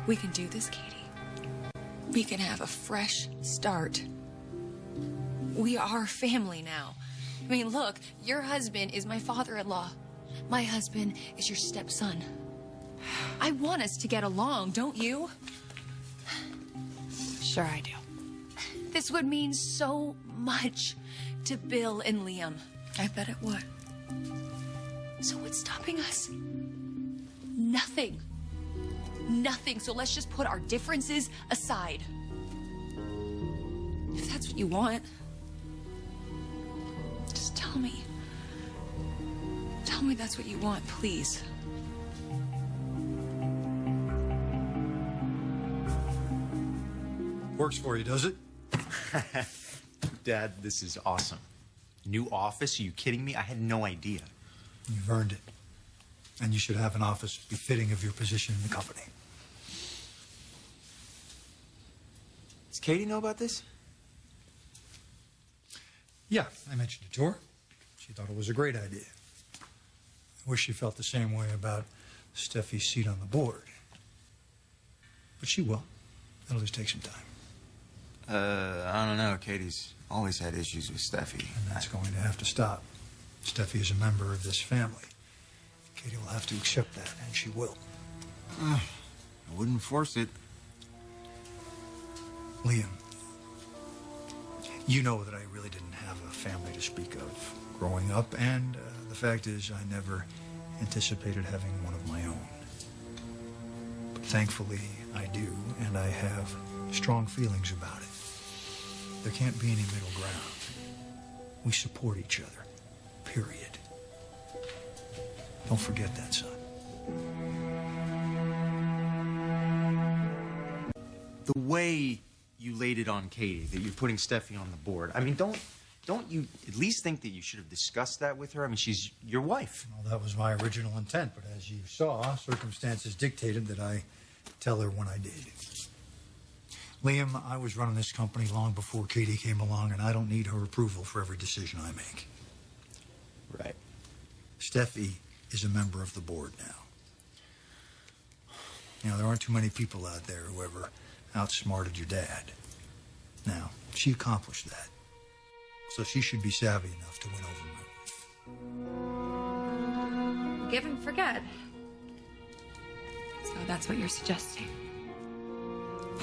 We can do this, Katie. We can have a fresh start. We are family now. I mean, look, your husband is my father-in-law. My husband is your stepson. I want us to get along, don't you? Sure I do. This would mean so much to Bill and Liam. I bet it would. So what's stopping us? Nothing. Nothing. So let's just put our differences aside. If that's what you want, just tell me. Tell me that's what you want, please. Works for you, does it? Dad, this is awesome. New office? Are you kidding me? I had no idea. You've earned it. And you should have an office befitting of your position in the company. Does Katie know about this? Yeah, I mentioned it to her. She thought it was a great idea. I wish she felt the same way about Steffi's seat on the board. But she will. It'll just take some time. I don't know. Katie's always had issues with Steffi. And that's going to have to stop. Steffi is a member of this family. Katie will have to accept that, and she will. I wouldn't force it. Liam, you know that I really didn't have a family to speak of growing up, and the fact is I never anticipated having one of my own. But thankfully, I do, and I have strong feelings about it. There can't be any middle ground. We support each other, period. Don't forget that, son. The way you laid it on Katie, that you're putting Steffi on the board, I mean, don't you at least think that you should have discussed that with her? I mean, she's your wife. Well, that was my original intent, but as you saw, circumstances dictated that I tell her when I did. Liam, I was running this company long before Katie came along, and I don't need her approval for every decision I make. Right. Steffi is a member of the board now. You know, there aren't too many people out there who ever outsmarted your dad. Now, she accomplished that. So she should be savvy enough to win over my wife. Give and forget. So that's what you're suggesting.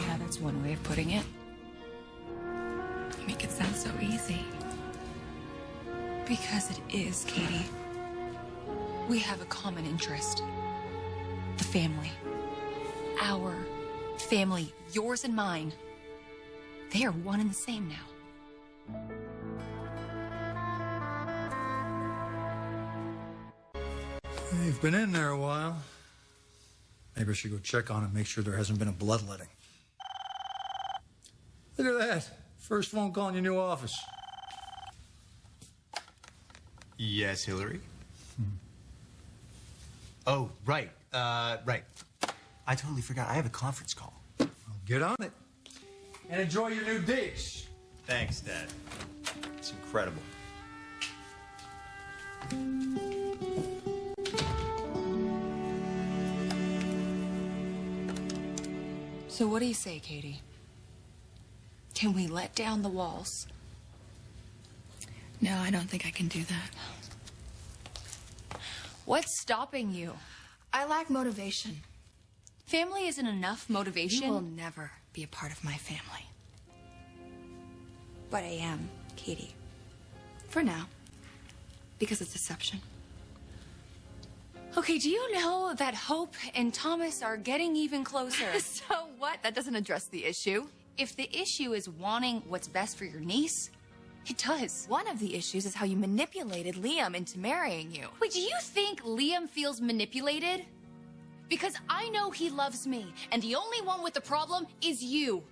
Yeah, that's one way of putting it. You make it sound so easy. Because it is, Katie. We have a common interest. The family. Our family. Yours and mine. They are one and the same now. You've been in there a while. Maybe I should go check on it, make sure there hasn't been a bloodletting. Look at that. First phone call in your new office. Yes, Hillary? Oh, right. Right. I totally forgot. I have a conference call. Well, get on it. And enjoy your new dish. Thanks, Dad. It's incredible. So what do you say, Katie? Can we let down the walls? No, I don't think I can do that. What's stopping you? I lack motivation. Family isn't enough motivation. You will never be a part of my family. But I am, Katie. For now. Because it's deception. Okay, do you know that Hope and Thomas are getting even closer? So what? That doesn't address the issue. If the issue is wanting what's best for your niece, it does. One of the issues is how you manipulated Liam into marrying you. Wait, do you think Liam feels manipulated? Because I know he loves me, and the only one with the problem is you.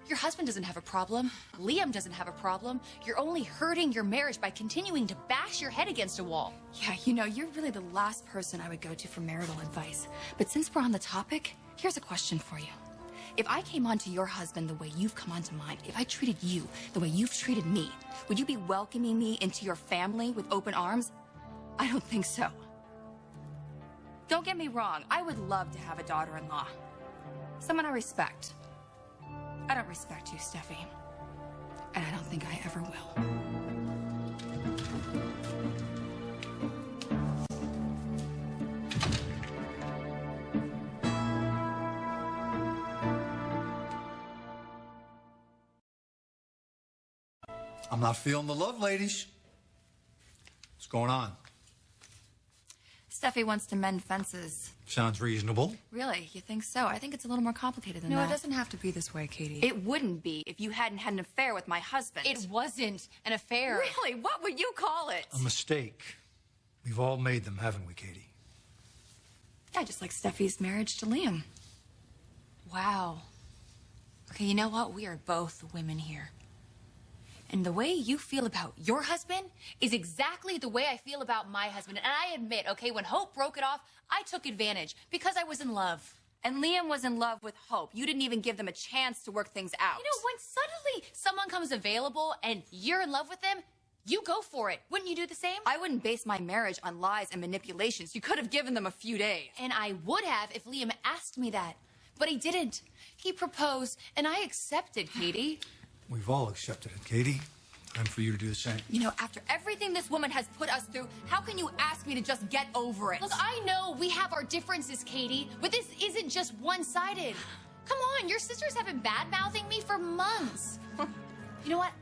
Your husband doesn't have a problem. Liam doesn't have a problem. You're only hurting your marriage by continuing to bash your head against a wall. Yeah, you know, you're really the last person I would go to for marital advice. But since we're on the topic, here's a question for you. If I came on to your husband the way you've come on to mine, if I treated you the way you've treated me, would you be welcoming me into your family with open arms? I don't think so. Don't get me wrong, I would love to have a daughter-in-law. Someone I respect. I don't respect you, Steffi. And I don't think I ever will. I'm not feeling the love, ladies. What's going on? Steffi wants to mend fences. Sounds reasonable. Really? You think so? I think it's a little more complicated than No, that. it doesn't have to be this way, Katie. It wouldn't be if you hadn't had an affair with my husband. It wasn't an affair. Really? What would you call it? A mistake. We've all made them, haven't we, Katie? I just like Steffi's marriage to Liam. Wow. Okay, you know what? We are both women here. And the way you feel about your husband is exactly the way I feel about my husband. And I admit, okay, when Hope broke it off, I took advantage because I was in love. And Liam was in love with Hope. You didn't even give them a chance to work things out. You know, when suddenly someone comes available and you're in love with them, you go for it. Wouldn't you do the same? I wouldn't base my marriage on lies and manipulations. You could have given them a few days. And I would have if Liam asked me that. But he didn't. He proposed, and I accepted, Katie. We've all accepted it, Katie. Time for you to do the same. You know, after everything this woman has put us through, how can you ask me to just get over it? Look, I know we have our differences, Katie, but this isn't just one-sided. Come on, your sisters have been bad-mouthing me for months. You know what?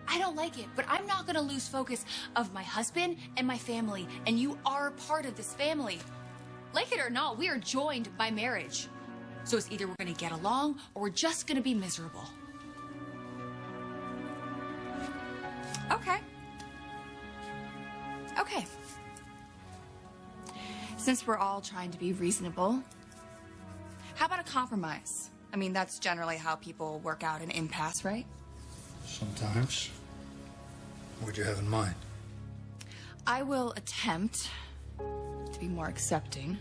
I don't like it, but I'm not going to lose focus of my husband and my family, and you are part of this family. Like it or not, we are joined by marriage. So it's either we're going to get along or we're just going to be miserable. Okay. Okay. Since we're all trying to be reasonable, how about a compromise? I mean, that's generally how people work out an impasse, right? Sometimes. What'd you have in mind? I will attempt to be more accepting.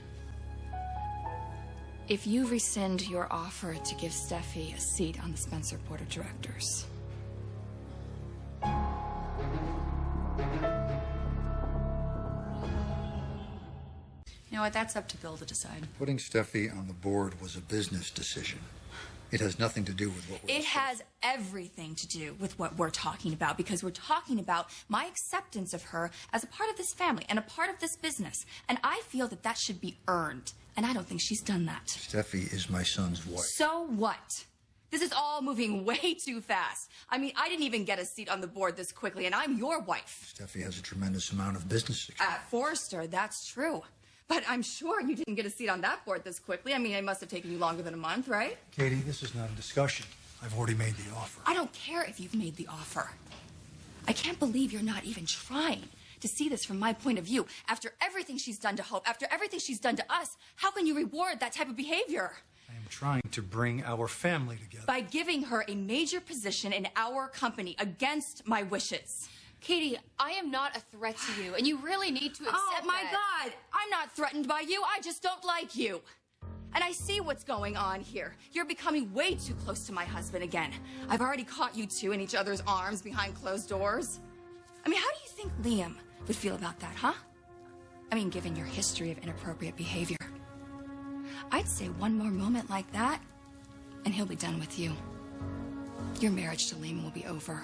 If you rescind your offer to give Steffi a seat on the Spencer Board of Directors. You know what? That's up to Bill to decide. Putting Steffi on the board was a business decision. It has nothing to do with what we're It has everything to do with what we're talking about, because we're talking about my acceptance of her as a part of this family and a part of this business. And I feel that that should be earned. And I don't think she's done that. Steffi is my son's wife. So what? This is all moving way too fast. I mean, I didn't even get a seat on the board this quickly, and I'm your wife. Steffi has a tremendous amount of business experience. At Forrester, that's true. But I'm sure you didn't get a seat on that board this quickly. I mean, it must have taken you longer than a month, right? Katie, this is not a discussion. I've already made the offer. I don't care if you've made the offer. I can't believe you're not even trying to see this from my point of view. After everything she's done to Hope, after everything she's done to us, how can you reward that type of behavior? I am trying to bring our family together. By giving her a major position in our company against my wishes. Katie, I am not a threat to you, and you really need to accept Oh, my that. God. I'm not threatened by you. I just don't like you. And I see what's going on here. You're becoming way too close to my husband again. I've already caught you two in each other's arms behind closed doors. I mean, how do you think Liam would feel about that, huh? I mean, given your history of inappropriate behavior. I'd say one more moment like that, and he'll be done with you. Your marriage to Liam will be over.